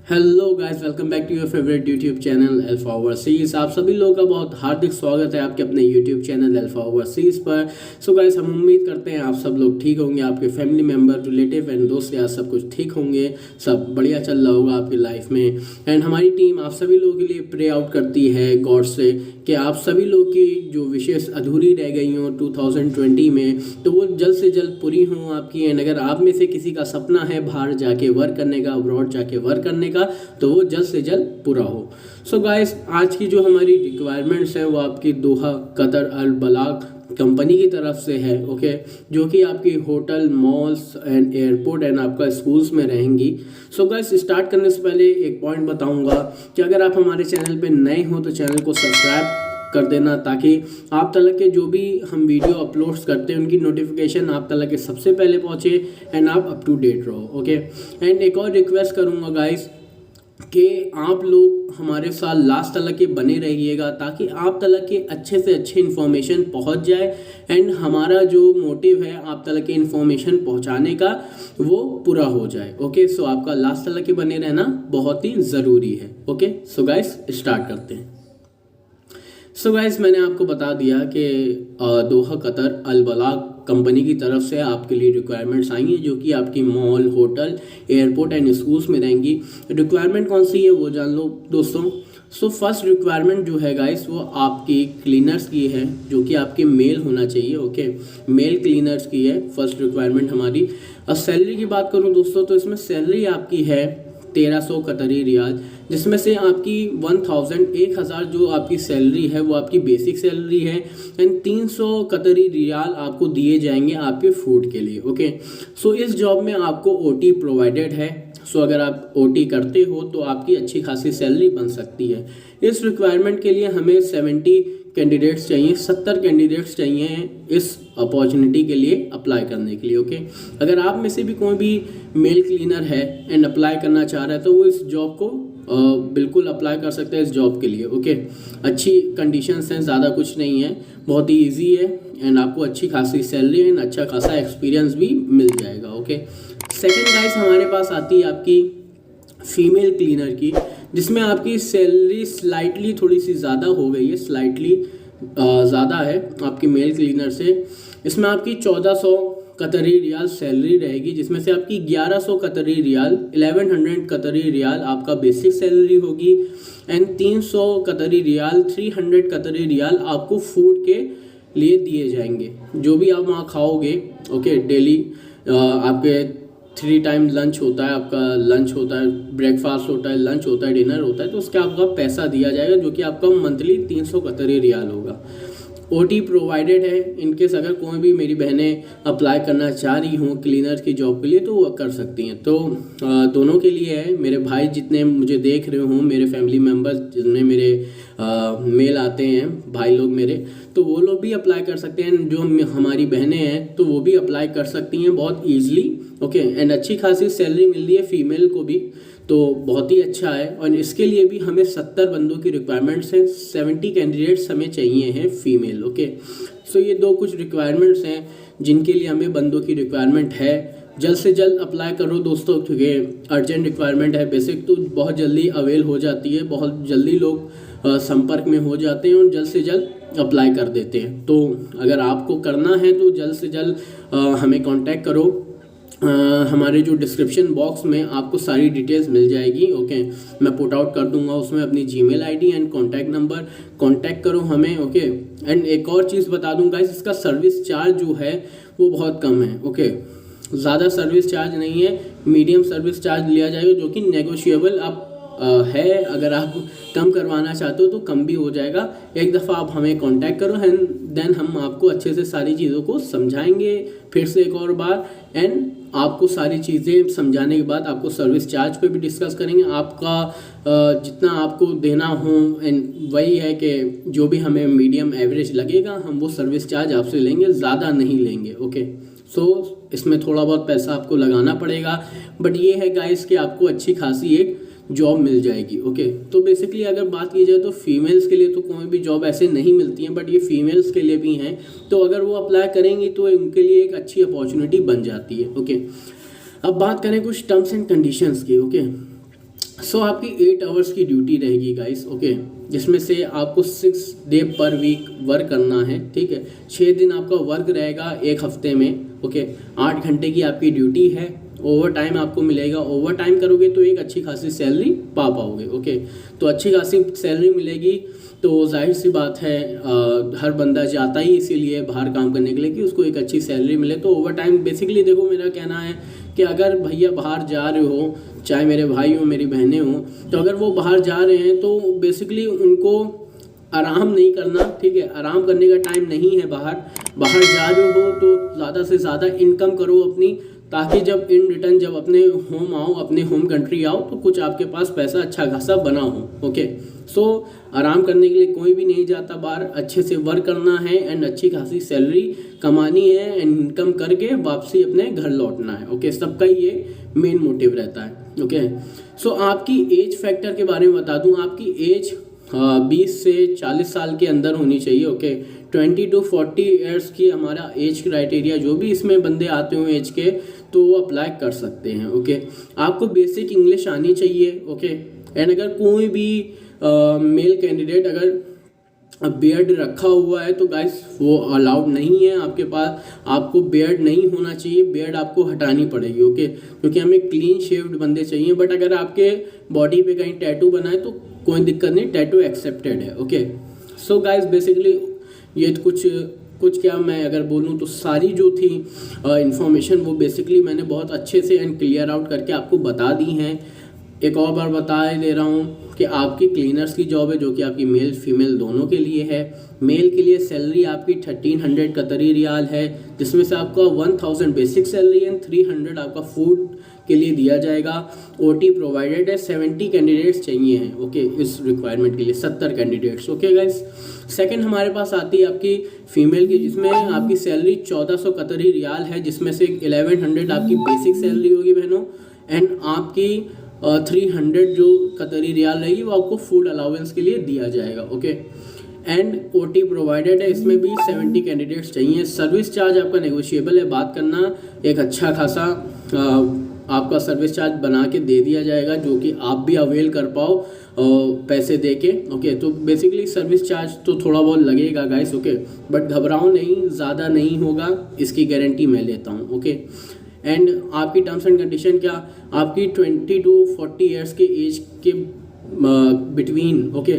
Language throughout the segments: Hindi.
Hello guys, welcome back to your favourite YouTube channel Alpha Overseas. आप सभी लोगों का बहुत हार्दिक स्वागत है आपके अपने यूट्यूब चैनल अल्फा ओवरसीज पर। सो गाइस, हम उम्मीद करते हैं आप सब लोग ठीक होंगे, आपके फैमिली मेम्बर, रिलेटिव एंड दोस्त यार सब कुछ ठीक होंगे, सब बढ़िया चल रहा होगा आपकी लाइफ में। एंड हमारी टीम आप सभी लोगों के लिए प्रे आउट करती है गॉड से कि आप सभी लोग की जो विशेष अधूरी रह गई हों 2020 में, तो वो जल्द से जल्द पूरी हों आपकी। एंड अगर आप में से किसी का सपना है बाहर जाके वर्क करने का, अब्रॉड जाके वर्क करने का, तो वो जल्द से जल्द पूरा हो। सो गाइस, आज की जो हमारी रिक्वायरमेंट्स हैं वो आपकी दोहा कतर अल बलाग कंपनी की तरफ से है, ओके, जो कि आपकी hotel, malls and airport and आपका स्कूल्स में रहेंगी। सो गाइस, स्टार्ट करने से पहले एक पॉइंट बताऊंगा कि अगर आप हमारे चैनल पे नए हो तो चैनल को सब्सक्राइब कर देना, ताकि आप तक के जो भी हम वीडियो अपलोड्स करते हैं उनकी नोटिफिकेशन आप तक के सबसे पहले पहुंचे एंड आप अप टू डेट रहो, ओके। एंड एक और रिक्वेस्ट करूंगा गाइस कि आप लोग हमारे साथ लास्ट तक के बने रहिएगा, ताकि आप तक के अच्छे से अच्छे इन्फॉर्मेशन पहुंच जाए एंड हमारा जो मोटिव है आप तक के इन्फॉर्मेशन पहुंचाने का वो पूरा हो जाए, ओके। सो आपका लास्ट तक के बने रहना बहुत ही ज़रूरी है, ओके। सो गाइस, स्टार्ट करते हैं। सो गाइस, मैंने आपको बता दिया कि दोहा कतर अल बलाग कंपनी की तरफ से आपके लिए रिक्वायरमेंट्स आई हैं, जो कि आपकी mall, hotel, airport and schools में रहेंगी। रिक्वायरमेंट कौन सी है वो जान लो दोस्तों। सो फर्स्ट रिक्वायरमेंट जो है गाइस वो आपकी क्लीनर्स की है, जो कि आपके मेल होना चाहिए, ओके। मेल क्लीनर्स की है फर्स्ट रिक्वायरमेंट हमारी। अब सैलरी की बात करूँ दोस्तों, तो इसमें सैलरी आपकी है 1300 कतरी रियाल, जिसमें से आपकी 1000 जो आपकी सैलरी है वो आपकी बेसिक सैलरी है एंड 300 कतरी रियाल आपको दिए जाएंगे आपके फूड के लिए, ओके। सो इस जॉब में आपको ओटी प्रोवाइडेड है। सो अगर आप ओटी करते हो तो आपकी अच्छी खासी सैलरी बन सकती है। इस रिक्वायरमेंट के लिए हमें 70 कैंडिडेट्स चाहिए, 70 कैंडिडेट्स चाहिए इस अपॉर्चुनिटी के लिए अप्लाई करने के लिए, ओके। अगर आप में से भी कोई भी मेल क्लीनर है एंड अप्लाई करना चाह रहा है तो वो इस जॉब को बिल्कुल अप्लाई कर सकते हैं इस जॉब के लिए, ओके। अच्छी कंडीशंस हैं, ज़्यादा कुछ नहीं है, बहुत ही ईजी है एंड आपको अच्छी खासी सैलरी एंड अच्छा खासा एक्सपीरियंस भी मिल जाएगा, ओके। सेकेंड गाइस, हमारे पास आती है आपकी फीमेल क्लीनर की, जिसमें आपकी सैलरी स्लाइटली थोड़ी सी ज़्यादा हो गई है, स्लाइटली ज़्यादा है आपकी मेल क्लीनर से। इसमें आपकी 1400 कतरी रियाल सैलरी रहेगी, जिसमें से आपकी 1100 कतरी रियाल 1100 कतरी रियाल आपका बेसिक सैलरी होगी एंड 300 कतरी रियाल 300 कतरी रियाल आपको फूड के लिए दिए जाएंगे। जो भी आप वहाँ खाओगे, ओके, डेली आपके 3 टाइम लंच होता है, आपका लंच होता है, ब्रेकफास्ट होता है, लंच होता है, डिनर होता है, तो उसका आपका पैसा दिया जाएगा, जो कि आपका मंथली 300 कतरी रियाल होगा। ओटी प्रोवाइडेड है, इनकेस अगर कोई भी मेरी बहनें अप्लाई करना चाह रही हों क्लीनर की जॉब के लिए तो वो कर सकती हैं। तो दोनों के लिए है। मेरे भाई जितने मुझे देख रहे हों, मेरे फैमिली मेम्बर्स जिनमें मेरे मेल आते हैं भाई लोग मेरे, तो वो लोग भी अप्लाई कर सकते हैं। जो हमारी बहनें हैं तो वो भी अप्लाई कर सकती हैं बहुत ईजिली, ओके। एंड अच्छी खासी सैलरी मिल रही है फीमेल को भी, तो बहुत ही अच्छा है। और इसके लिए भी हमें 70 बंदों की रिक्वायरमेंट्स हैं, 70 कैंडिडेट्स हमें चाहिए हैं फीमेल, ओके। सो ये दो कुछ रिक्वायरमेंट्स हैं जिनके लिए हमें बंदों की रिक्वायरमेंट है। जल्द से जल्द अप्लाई करो दोस्तों, क्योंकि अर्जेंट रिक्वायरमेंट है। बेसिक तो बहुत जल्दी अवेल हो जाती है, बहुत जल्दी लोग संपर्क में हो जाते हैं और जल्द से जल्द अप्लाई कर देते हैं। तो अगर आपको करना है तो जल्द से जल्द हमें कांटेक्ट करो। हमारे जो डिस्क्रिप्शन बॉक्स में आपको सारी डिटेल्स मिल जाएगी, ओके। मैं पुट आउट कर दूंगा उसमें अपनी Gmail ID and contact number, contact करो हमें, ओके। एंड एक और चीज़ बता दूं गाइस, इसका सर्विस चार्ज जो है वो बहुत कम है, ओके। ज़्यादा सर्विस चार्ज नहीं है, मीडियम सर्विस चार्ज लिया जाएगा, जो कि नेगोशिएबल आप है। अगर आप कम करवाना चाहते हो तो कम भी हो जाएगा। एक दफ़ा आप हमें कांटेक्ट करो एंड देन हम आपको अच्छे से सारी चीज़ों को समझाएंगे फिर से एक और बार, एंड आपको सारी चीज़ें समझाने के बाद आपको सर्विस चार्ज पे भी डिस्कस करेंगे। आपका जितना आपको देना हो एंड वही है कि जो भी हमें मीडियम एवरेज लगेगा हम वो सर्विस चार्ज आपसे लेंगे, ज़्यादा नहीं लेंगे, ओके। सो इसमें थोड़ा बहुत पैसा आपको लगाना पड़ेगा, बट ये है गाइस कि आपको अच्छी खासी एक जॉब मिल जाएगी, ओके। तो बेसिकली अगर बात की जाए तो फीमेल्स के लिए तो कोई भी जॉब ऐसे नहीं मिलती हैं, बट ये फीमेल्स के लिए भी हैं, तो अगर वो अप्लाई करेंगी तो उनके लिए एक अच्छी अपॉर्चुनिटी बन जाती है, ओके। अब बात करें कुछ टर्म्स एंड कंडीशंस की, ओके। सो आपकी 8 आवर्स की ड्यूटी रहेगी गाइस, ओके, जिसमें से आपको 6 डे पर वीक वर्क करना है, ठीक है। 6 दिन आपका वर्क रहेगा एक हफ्ते में, ओके। 8 घंटे की आपकी ड्यूटी है। ओवर टाइम आपको मिलेगा, ओवर टाइम करोगे तो एक अच्छी खासी सैलरी पा पाओगे, ओके। तो अच्छी खासी सैलरी मिलेगी, तो जाहिर सी बात है हर बंदा चाहता ही इसीलिए बाहर काम करने के लिए कि उसको एक अच्छी सैलरी मिले। तो ओवर टाइम बेसिकली देखो, मेरा कहना है कि अगर भैया बाहर जा रहे हो, चाहे मेरे भाई हो मेरी बहनें हो, तो अगर वो बाहर जा रहे हैं तो बेसिकली उनको आराम नहीं करना, ठीक है। आराम करने का टाइम नहीं है। बाहर जा रहे हो तो ज़्यादा से ज़्यादा इनकम करो अपनी, ताकि जब इन रिटर्न जब अपने होम आओ, अपने होम कंट्री आओ, तो कुछ आपके पास पैसा अच्छा खासा बना हो, ओके। सो आराम करने के लिए कोई भी नहीं जाता बाहर, अच्छे से वर्क करना है एंड अच्छी खासी सैलरी कमानी है एंड इनकम करके वापसी अपने घर लौटना है, ओके। सबका ये मेन मोटिव रहता है, ओके। सो आपकी एज फैक्टर के बारे में बता दूं, आपकी एज 20 से 40 साल के अंदर होनी चाहिए, ओके। 20 to 40 ईयर्स की हमारा एज क्राइटेरिया, जो भी इसमें बंदे आते हो एज के, तो वो अप्लाई कर सकते हैं, ओके। आपको बेसिक इंग्लिश आनी चाहिए, ओके। एंड अगर कोई भी मेल कैंडिडेट अगर बियर्ड रखा हुआ है तो गाइस वो अलाउड नहीं है आपके पास। आपको बियर्ड नहीं होना चाहिए, बियर्ड आपको हटानी पड़ेगी, ओके, क्योंकि हमें क्लीन शेव्ड बंदे चाहिए। बट अगर आपके बॉडी पे कहीं टैटू बना है तो कोई दिक्कत नहीं, टैटू एक्सेप्टेड है, ओके। सो गाइस बेसिकली ये कुछ क्या मैं अगर बोलूँ तो सारी जो थी इन्फॉर्मेशन वो बेसिकली मैंने बहुत अच्छे से एंड क्लियर आउट करके आपको बता दी हैं। एक और बार बता दे रहा हूँ कि आपकी क्लीनर्स की जॉब है, जो कि आपकी मेल फीमेल दोनों के लिए है। मेल के लिए सैलरी आपकी 1300 कतरी रियाल है, जिसमें से आपका 1000 बेसिक सैलरी एंड 300 आपका फूड के लिए दिया जाएगा। ओटी प्रोवाइडेड है। 70 कैंडिडेट्स चाहिए हैं, ओके, इस रिक्वायरमेंट के लिए 70 कैंडिडेट्स, ओके गाइस। सेकंड हमारे पास आती है आपकी फीमेल की, जिसमें आपकी सैलरी 1400 कतरी रियाल है, जिसमें से 1100 आपकी बेसिक सैलरी होगी बहनों, एंड आपकी 300 जो कतरी रियाल रहेगी वो आपको फूड अलाउंस के लिए दिया जाएगा, ओके। एंड ओटी प्रोवाइडेड है, इसमें भी 70 कैंडिडेट्स चाहिए। सर्विस चार्ज आपका नेगोशिएबल है, बात करना, एक अच्छा खासा आपका सर्विस चार्ज बना के दे दिया जाएगा, जो कि आप भी अवेल कर पाओ पैसे दे के, ओके। तो बेसिकली सर्विस चार्ज तो थोड़ा बहुत लगेगा गाइस, ओके, बट घबराओ नहीं, ज़्यादा नहीं होगा, इसकी गारंटी मैं लेता हूँ, ओके। एंड आपकी टर्म्स एंड कंडीशन क्या, आपकी 20 to 40 ईयर्स के एज के बिटवीन, ओके।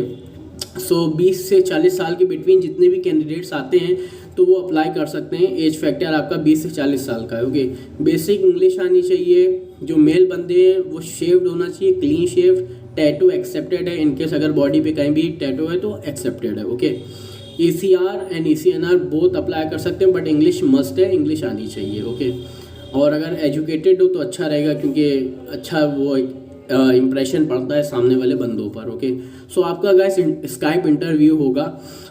सो 20 से 40 साल के बिटवीन जितने भी कैंडिडेट्स आते हैं तो वो अप्लाई कर सकते हैं। एज फैक्टर आपका 20 से 40 साल का है, ओके। बेसिक इंग्लिश आनी चाहिए। जो मेल बंदे हैं वो शेव्ड होना चाहिए, क्लीन शेव्ड। टैटू एक्सेप्टेड है, इनकेस अगर बॉडी पे कहीं भी टैटू है तो एक्सेप्टेड है, okay. ECR and ECNR both apply कर सकते हैं, बट इंग्लिश मस्ट है, इंग्लिश आनी चाहिए, ओके। और अगर एजुकेटेड हो तो अच्छा रहेगा, क्योंकि अच्छा वो इम्प्रेशन पड़ता है सामने वाले बंदों पर, ओके। सो आपका गाइस स्काइप इंटरव्यू होगा।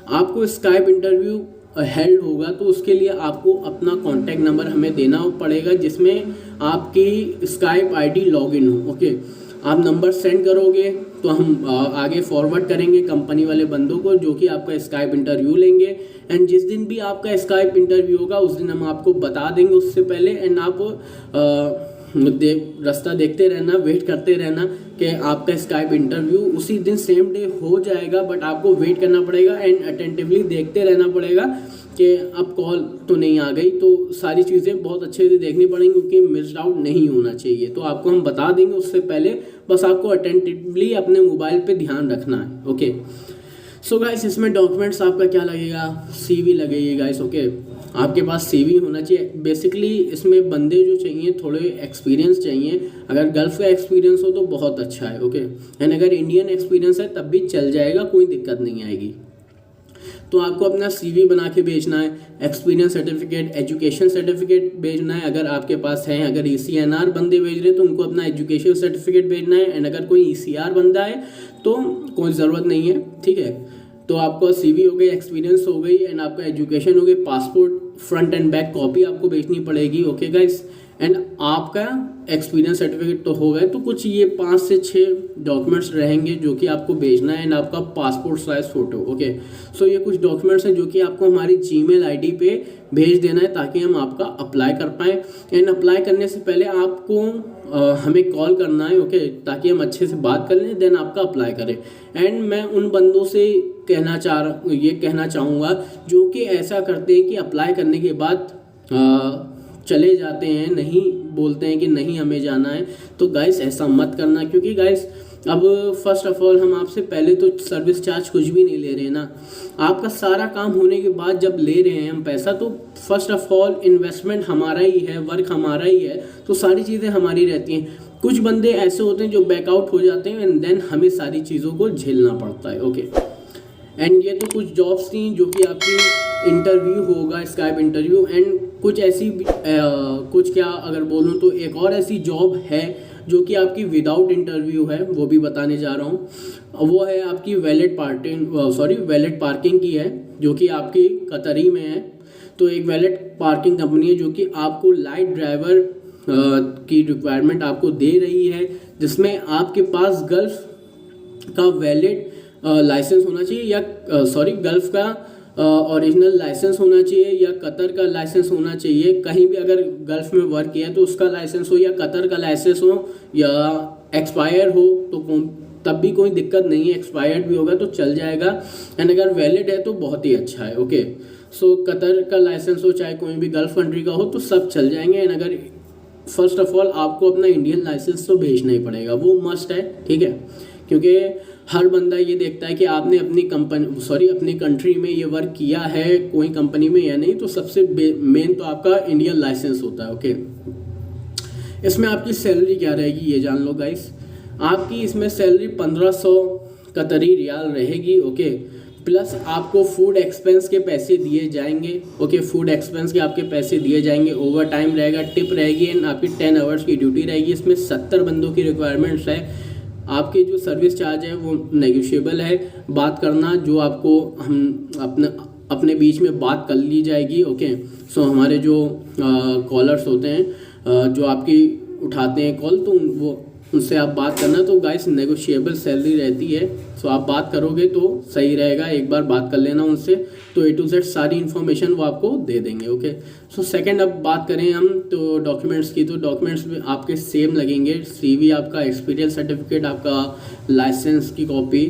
आपको स्काइप इंटरव्यू हेल्ड होगा तो उसके लिए आपको अपना कॉन्टैक्ट नंबर हमें देना पड़ेगा, जिसमें आपकी स्काइप ID लॉगिन हो, ओके। आप नंबर सेंड करोगे तो हम आगे फॉरवर्ड करेंगे कंपनी वाले बंदों को, जो कि आपका स्काइप इंटरव्यू लेंगे। एंड जिस दिन भी आपका स्काइप इंटरव्यू होगा उस दिन हम आपको बता देंगे उससे पहले, एंड आप रास्ता देखते रहना, वेट करते रहना कि आपका स्काइप इंटरव्यू उसी दिन सेम डे हो जाएगा, बट आपको वेट करना पड़ेगा एंड अटेंटिवली देखते रहना पड़ेगा कि अब कॉल तो नहीं आ गई। तो सारी चीज़ें बहुत अच्छे से देखनी पड़ेंगी, क्योंकि मिस्ड आउट नहीं होना चाहिए। तो आपको हम बता देंगे उससे पहले, बस आपको अटेंटिवली अपने मोबाइल पे ध्यान रखना है, ओके। सो गाइस इसमें डॉक्यूमेंट्स आपका क्या लगेगा, CV लगेगी गाइस, ओके। आपके पास CV होना चाहिए। बेसिकली इसमें बंदे जो चाहिए थोड़े एक्सपीरियंस चाहिए। अगर गल्फ का एक्सपीरियंस हो तो बहुत अच्छा है, ओके। एंड अगर इंडियन एक्सपीरियंस है तब भी चल जाएगा, कोई दिक्कत नहीं आएगी। तो आपको अपना CV बना के भेजना है, एक्सपीरियंस सर्टिफिकेट, एजुकेशन सर्टिफिकेट भेजना है अगर आपके पास है। अगर ECNR बंदे भेज रहे हैं तो उनको अपना एजुकेशन सर्टिफिकेट भेजना है। एंड अगर कोई ECR बंदा है तो कोई ज़रूरत नहीं है, ठीक है। तो आपका CV हो गई, एक्सपीरियंस हो गई, एंड आपका एजुकेशन हो गई, passport front end back copy आपको भेजनी पड़ेगी, ओके गाइस। एंड आपका एक्सपीरियंस सर्टिफिकेट तो हो गए, तो कुछ ये 5 से 6 डॉक्यूमेंट्स रहेंगे जो कि आपको भेजना है, एंड आपका पासपोर्ट साइज फ़ोटो, ओके। सो ये कुछ डॉक्यूमेंट्स हैं जो कि आपको हमारी Gmail ID पे भेज देना है, ताकि हम आपका अप्लाई कर पाएँ। एंड अप्लाई करने से पहले आपको हमें कॉल करना है, ओके, ताकि हम अच्छे से बात कर लें, देन आपका अप्लाई करें। एंड मैं उन बंदों से ये कहना चाहूँगा जो कि ऐसा करते हैं कि अप्लाई करने के बाद चले जाते हैं, नहीं बोलते हैं कि नहीं हमें जाना है। तो गाइस ऐसा मत करना, क्योंकि गाइस अब फर्स्ट ऑफ ऑल हम आपसे पहले तो सर्विस चार्ज कुछ भी नहीं ले रहे हैं ना। आपका सारा काम होने के बाद जब ले रहे हैं हम पैसा, तो फर्स्ट ऑफ ऑल इन्वेस्टमेंट हमारा ही है, वर्क हमारा ही है, तो सारी चीज़ें हमारी रहती हैं। कुछ बंदे ऐसे होते हैं जो बैकआउट हो जाते हैं एंड देन हमें सारी चीज़ों को झेलना पड़ता है, ओके। एंड ये तो कुछ जॉब्स थी जो कि आपकी इंटरव्यू होगा, स्काइप इंटरव्यू, एंड कुछ ऐसी कुछ क्या अगर बोलूँ तो एक और ऐसी जॉब है जो कि आपकी विदाउट इंटरव्यू है, वो भी बताने जा रहा हूँ। वो है आपकी वैलेट पार्किंग की है, जो कि आपकी कतरी में है। तो एक वैलेट पार्किंग कंपनी है जो कि आपको लाइट ड्राइवर की रिक्वायरमेंट आपको दे रही है, जिसमें आपके पास गल्फ का वैलिड लाइसेंस होना चाहिए, या गल्फ का ओरिजिनल लाइसेंस होना चाहिए, या कतर का लाइसेंस होना चाहिए। कहीं भी अगर गल्फ में वर्क किया तो उसका लाइसेंस हो, या कतर का लाइसेंस हो, या एक्सपायर हो, तो तब भी कोई दिक्कत नहीं है, एक्सपायर्ड भी होगा तो चल जाएगा। एंड अगर वैलिड है तो बहुत ही अच्छा है, ओके। सो कतर का लाइसेंस हो, चाहे कोई भी गल्फ कंट्री का हो, तो सब चल जाएंगे। एंड अगर फर्स्ट ऑफ ऑल आपको अपना इंडियन लाइसेंस तो भेजना ही पड़ेगा, वो मस्ट है, ठीक है, क्योंकि हर बंदा ये देखता है कि आपने अपनी कंट्री में ये वर्क किया है कोई कंपनी में या नहीं। तो सबसे मेन तो आपका इंडियन लाइसेंस होता है, ओके। इसमें आपकी सैलरी क्या रहेगी ये जान लो गाइस। आपकी इसमें सैलरी 1500 कतरी रियाल रहेगी, ओके। प्लस आपको फूड एक्सपेंस के पैसे दिए जाएंगे, ओके। फूड एक्सपेंस के आपके पैसे दिए जाएंगे, ओवर टाइम रहेगा, टिप रहेगी, एंड आपकी 10 आवर्स की ड्यूटी रहेगी। इसमें 70 बंदों की रिक्वायरमेंट्स है। आपके जो सर्विस चार्ज है वो नेगोशिएबल है, बात करना जो आपको हम अपने बीच में बात कर ली जाएगी, ओके। सो हमारे जो कॉलर्स होते हैं जो आपकी उठाते हैं कॉल, तो वो उनसे आप बात करना। तो गाइस नेगोशिएबल सैलरी रहती है, सो आप बात करोगे तो सही रहेगा, एक बार बात कर लेना उनसे, तो A to Z सारी इन्फॉर्मेशन वो आपको दे देंगे, ओके। सो सेकंड अब बात करें हम तो डॉक्यूमेंट्स की, तो डॉक्यूमेंट्स में आपके सेम लगेंगे, CV आपका, एक्सपीरियंस सर्टिफिकेट आपका, लाइसेंस की कॉपी,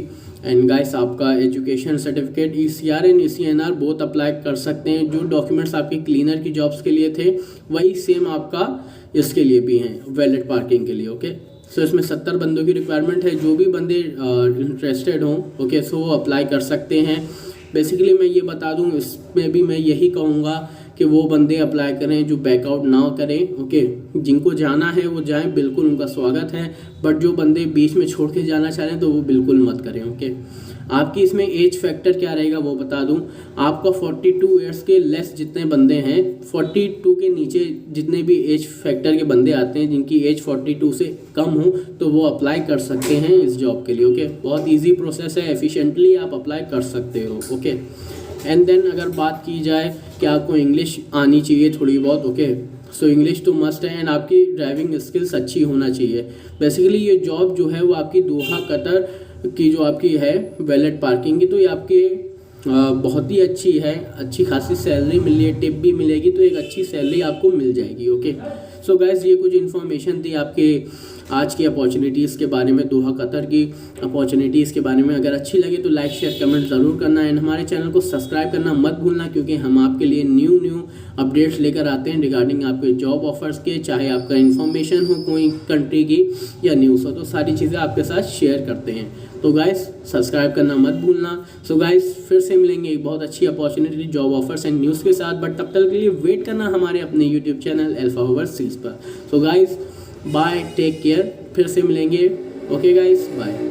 एंड गाइस आपका education certificate, ECR and ECNR both apply कर सकते हैं। जो डॉक्यूमेंट्स आपके क्लीनर की जॉब्स के लिए थे वही सेम आपका इसके लिए भी हैं, वैलेट पार्किंग के लिए, ओके। सो इसमें 70 बंदों की रिक्वायरमेंट है। जो भी बंदे इंटरेस्टेड हों, ओके, सो वो अप्लाई कर सकते हैं। बेसिकली मैं ये बता दूं, इसमें भी मैं यही कहूँगा कि वो बंदे अप्लाई करें जो बैकआउट ना करें, ओके। जिनको जाना है वो जाएं, बिल्कुल उनका स्वागत है। बट जो बंदे बीच में छोड़ के जाना चाह रहे हैं तो वो बिल्कुल मत करें, ओके। आपकी इसमें एज फैक्टर क्या रहेगा वो बता दूं। आपका 42 ईयर्स के लेस जितने बंदे हैं, 42 के नीचे जितने भी एज फैक्टर के बंदे आते हैं जिनकी एज 42 से कम हो, तो वो अप्लाई कर सकते हैं इस जॉब के लिए, ओके। बहुत ईजी प्रोसेस है, एफिशिएंटली आप अप्लाई कर सकते हो, ओके। एंड देन अगर बात की जाए कि आपको इंग्लिश आनी चाहिए थोड़ी बहुत, ओके। सो इंग्लिश तो मस्ट है, एंड आपकी ड्राइविंग स्किल्स अच्छी होना चाहिए। बेसिकली ये जॉब जो है वो आपकी दोहा कतर की जो आपकी है वैलेट पार्किंग की, तो ये आपके बहुत ही अच्छी है, अच्छी खासी सैलरी मिल रही है, टिप भी मिलेगी, तो एक अच्छी सैलरी आपको मिल जाएगी, ओके। सो गाइस ये कुछ इन्फॉर्मेशन थी आपके आज की अपॉर्चुनिटीज़ के बारे में, दोहा कतर की अपॉर्चुनिटीज़ के बारे में। अगर अच्छी लगे तो लाइक शेयर कमेंट ज़रूर करना, एंड हमारे चैनल को सब्सक्राइब करना मत भूलना, क्योंकि हम आपके लिए न्यू अपडेट्स लेकर आते हैं रिगार्डिंग आपके जॉब ऑफर्स के, चाहे आपका इन्फॉर्मेशन हो कोई कंट्री की या न्यूज़ हो, तो सारी चीज़ें आपके साथ शेयर करते हैं। तो गाइस सब्सक्राइब करना मत भूलना। सो गाइस फिर से मिलेंगे एक बहुत अच्छी opportunity job offers and news के साथ, बट तब तक के लिए वेट करना हमारे अपने यूट्यूब चैनल अल्फा ओवरसीज पर। So guys bye, take care, फिर से मिलेंगे, ओके गाइस, बाय।